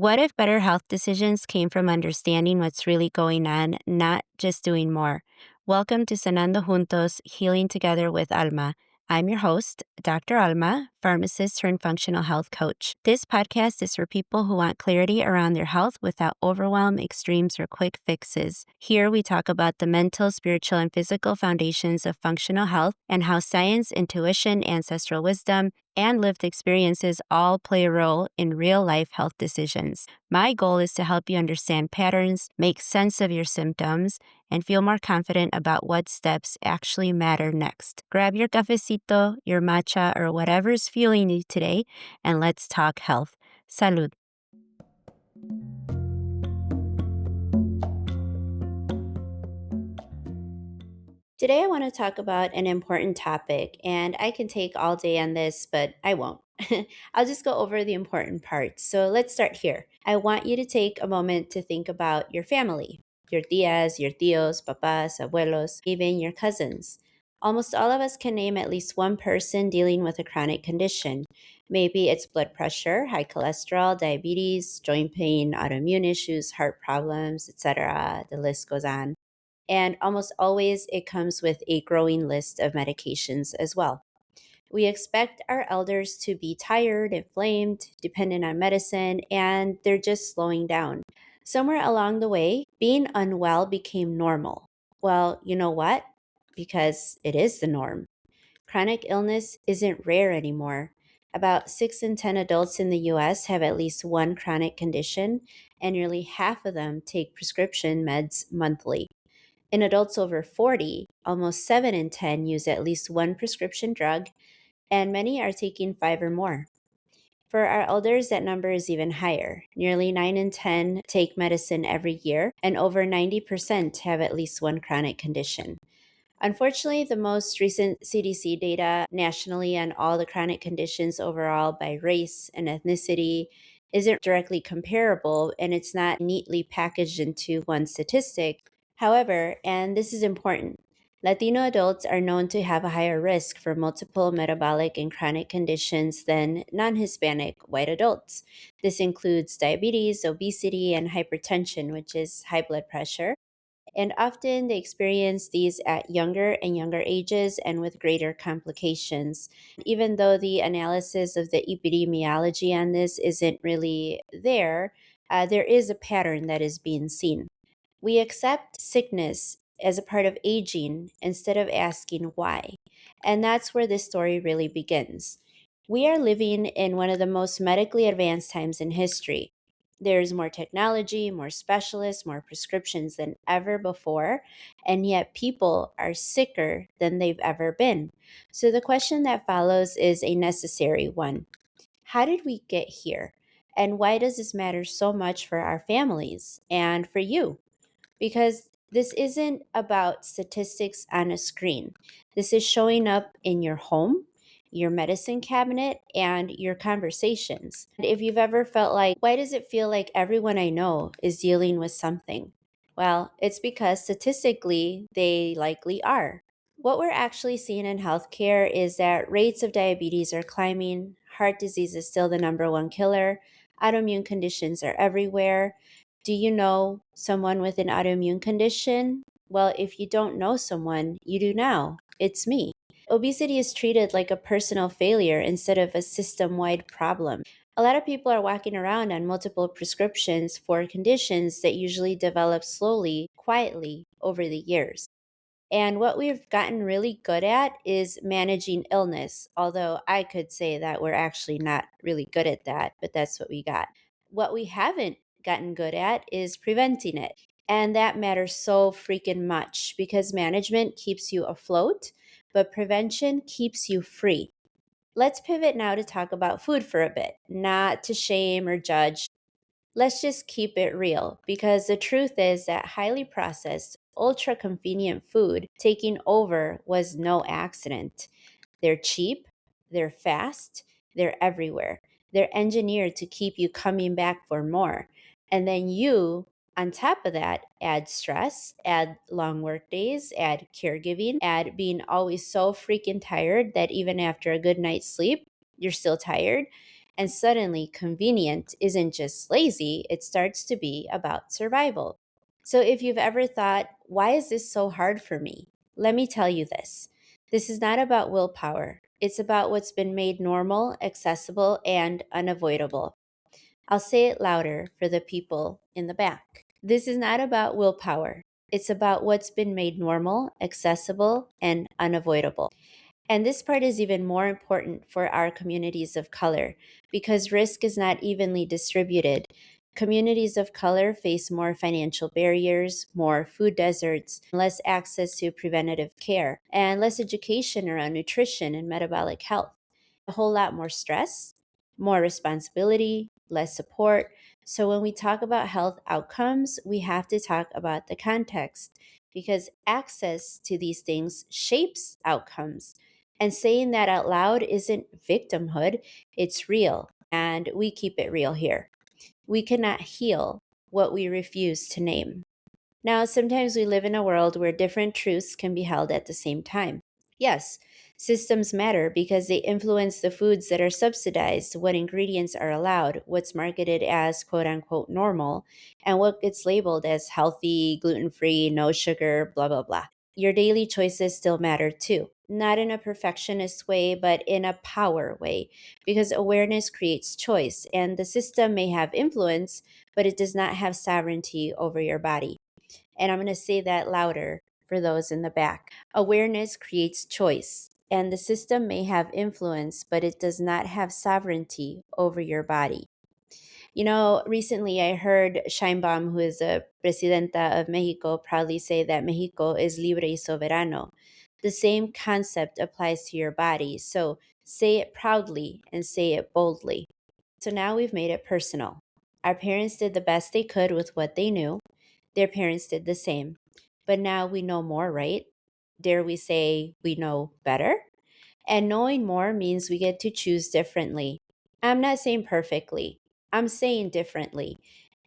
What if better health decisions came from understanding what's really going on, not just doing more? Welcome to Sanando Juntos, Healing Together with Alma. I'm your host, Dr. Alma, pharmacist turned functional health coach. This podcast is for people who want clarity around their health without overwhelm, extremes, or quick fixes. Here we talk about the mental, spiritual, and physical foundations of functional health and how science, intuition, ancestral wisdom, and lived experiences all play a role in real life health decisions. My goal is to help you understand patterns, make sense of your symptoms, and feel more confident about what steps actually matter next. Grab your cafecito, your matcha, or whatever's fueling you today, and let's talk health. Salud. Today, I want to talk about an important topic, and I can take all day on this, but I won't. I'll just go over the important parts. So let's start here. I want you to take a moment to think about your family, your tias, your tios, papas, abuelos, even your cousins. Almost all of us can name at least one person dealing with a chronic condition. Maybe it's blood pressure, high cholesterol, diabetes, joint pain, autoimmune issues, heart problems, etc. The list goes on. And almost always it comes with a growing list of medications as well. We expect our elders to be tired, inflamed, dependent on medicine, and they're just slowing down. Somewhere along the way, being unwell became normal. Well, you know what? Because it is the norm. Chronic illness isn't rare anymore. About 6 in 10 adults in the US have at least one chronic condition, and nearly half of them take prescription meds monthly. In adults over 40, almost 7 in 10 use at least one prescription drug, and many are taking 5 or more. For our elders, that number is even higher. Nearly 9 in 10 take medicine every year, and over 90% have at least one chronic condition. Unfortunately, the most recent CDC data nationally on all the chronic conditions overall by race and ethnicity isn't directly comparable, and it's not neatly packaged into one statistic. However, and this is important, Latino adults are known to have a higher risk for multiple metabolic and chronic conditions than non Hispanic white adults. This includes diabetes, obesity, and hypertension, which is high blood pressure, and often they experience these at younger and younger ages and with greater complications. Even though the analysis of the epidemiology on this isn't really there, there is a pattern that is being seen. We accept sickness as a part of aging instead of asking why. And that's where this story really begins. We are living in one of the most medically advanced times in history. There's more technology, more specialists, more prescriptions than ever before, and yet people are sicker than they've ever been. So the question that follows is a necessary one. How did we get here? And why does this matter so much for our families and for you? Because this isn't about statistics on a screen. This is showing up in your home, your medicine cabinet, and your conversations. And if you've ever felt like, why does it feel like everyone I know is dealing with something? Well, it's because statistically, they likely are. What we're actually seeing in healthcare is that rates of diabetes are climbing, heart disease is still the number one killer, autoimmune conditions are everywhere. Do you know someone with an autoimmune condition? Well, if you don't know someone, you do now. It's me. Obesity is treated like a personal failure instead of a system wide problem. A lot of people are walking around on multiple prescriptions for conditions that usually develop slowly, quietly over the years. And what we've gotten really good at is managing illness, although I could say that we're actually not really good at that, but that's what we got. What we haven't gotten good at is preventing it. And that matters so freaking much because management keeps you afloat, but prevention keeps you free. Let's pivot now to talk about food for a bit, not to shame or judge. Let's just keep it real because the truth is that highly processed, ultra convenient food taking over was no accident. They're cheap, they're fast, they're everywhere. They're engineered to keep you coming back for more. And then you, On top of that, add stress, add long work days, add caregiving, add being always so freaking tired that even after a good night's sleep, you're still tired. And suddenly, convenient isn't just lazy, it starts to be about survival. So, if you've ever thought, why is this so hard for me? Let me tell you this. This is not about willpower, it's about what's been made normal, accessible, and unavoidable. I'll say it louder for the people in the back. This is not about willpower. It's about what's been made normal, accessible, and unavoidable. And this part is even more important for our communities of color because risk is not evenly distributed. Communities of color face more financial barriers, more food deserts, less access to preventative care, and less education around nutrition and metabolic health. A whole lot more stress, more responsibility, less support. So, when we talk about health outcomes, we have to talk about the context because access to these things shapes outcomes. And saying that out loud isn't victimhood, it's real. And we keep it real here. We cannot heal what we refuse to name. Now, sometimes we live in a world where different truths can be held at the same time. Yes, systems matter because they influence the foods that are subsidized, what ingredients are allowed, what's marketed as quote unquote normal, and what gets labeled as healthy, gluten free, no sugar, blah, blah, blah. Your daily choices still matter too. Not in a perfectionist way, but in a power way, because awareness creates choice, and the system may have influence, but it does not have sovereignty over your body. And I'm going to say that louder for those in the back. Awareness creates choice, and the system may have influence, but it does not have sovereignty over your body. You know, recently I heard Sheinbaum, who is the Presidenta of Mexico, proudly say that Mexico is libre y soberano. The same concept applies to your body. So say it proudly and say it boldly. So now we've made it personal. Our parents did the best they could with what they knew. Their parents did the same. But now we know more, right? Dare we say we know better? And knowing more means we get to choose differently. I'm not saying perfectly, I'm saying differently.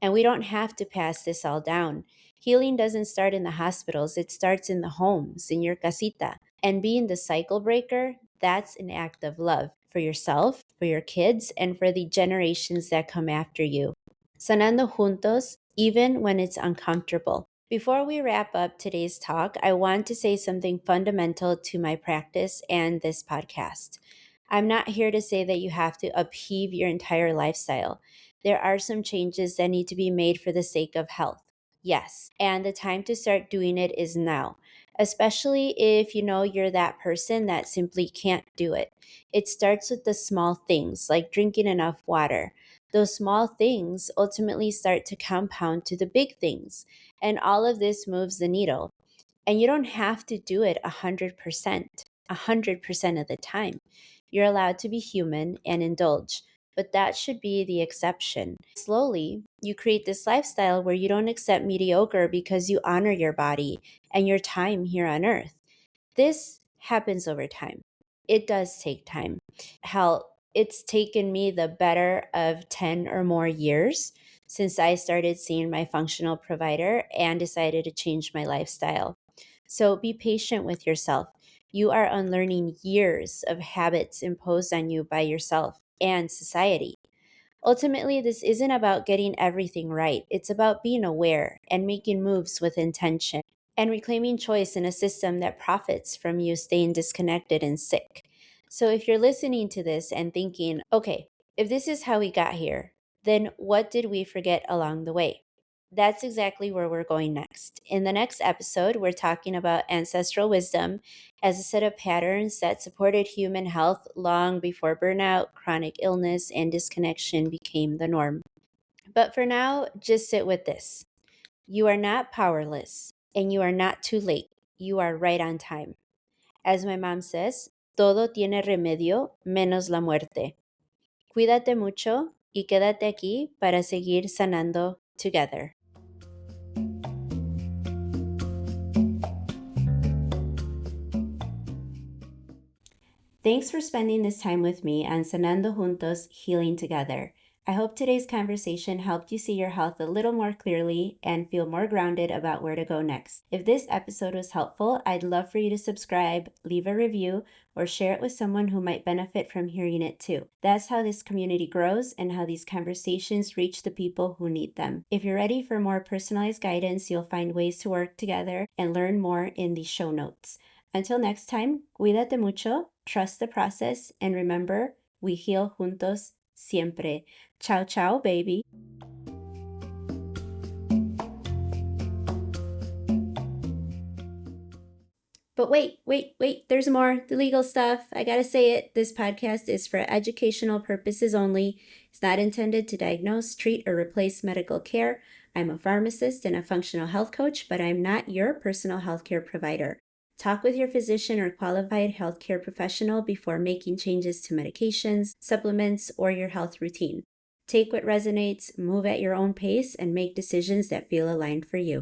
And we don't have to pass this all down. Healing doesn't start in the hospitals, it starts in the homes, in your casita. And being the cycle breaker, that's an act of love for yourself, for your kids, and for the generations that come after you. Sanando juntos, even when it's uncomfortable. Before we wrap up today's talk, I want to say something fundamental to my practice and this podcast. I'm not here to say that you have to upheave your entire lifestyle. There are some changes that need to be made for the sake of health. Yes, and the time to start doing it is now, especially if you know you're that person that simply can't do it. It starts with the small things like drinking enough water. Those small things ultimately start to compound to the big things, and all of this moves the needle. And you don't have to do it 100% of the time. You're allowed to be human and indulge, but that should be the exception. Slowly, you create this lifestyle where you don't accept mediocre because you honor your body and your time here on earth. This happens over time. It does take time. Hell, it's taken me the better of 10 or more years since I started seeing my functional provider and decided to change my lifestyle. So be patient with yourself. You are unlearning years of habits imposed on you by yourself and society. Ultimately, this isn't about getting everything right. It's about being aware and making moves with intention and reclaiming choice in a system that profits from you staying disconnected and sick. So, if you're listening to this and thinking, okay, if this is how we got here, then what did we forget along the way? That's exactly where we're going next. In the next episode, we're talking about ancestral wisdom as a set of patterns that supported human health long before burnout, chronic illness, and disconnection became the norm. But for now, just sit with this. You are not powerless, and you are not too late. You are right on time. As my mom says, todo tiene remedio menos la muerte. Cuídate mucho y quédate aquí para seguir sanando together. Thanks for spending this time with me on Sanando Juntos, Healing Together. I hope today's conversation helped you see your health a little more clearly and feel more grounded about where to go next. If this episode was helpful, I'd love for you to subscribe, leave a review, or share it with someone who might benefit from hearing it too. That's how this community grows and how these conversations reach the people who need them. If you're ready for more personalized guidance, you'll find ways to work together and learn more in the show notes. Until next time, cuídate mucho, trust the process, and remember, we heal juntos siempre. Ciao, ciao, baby. But wait, there's more. The legal stuff. I gotta say it. This podcast is for educational purposes only. It's not intended to diagnose, treat, or replace medical care. I'm a pharmacist and a functional health coach, but I'm not your personal healthcare provider. Talk with your physician or qualified healthcare professional before making changes to medications, supplements, or your health routine. Take what resonates, move at your own pace, and make decisions that feel aligned for you.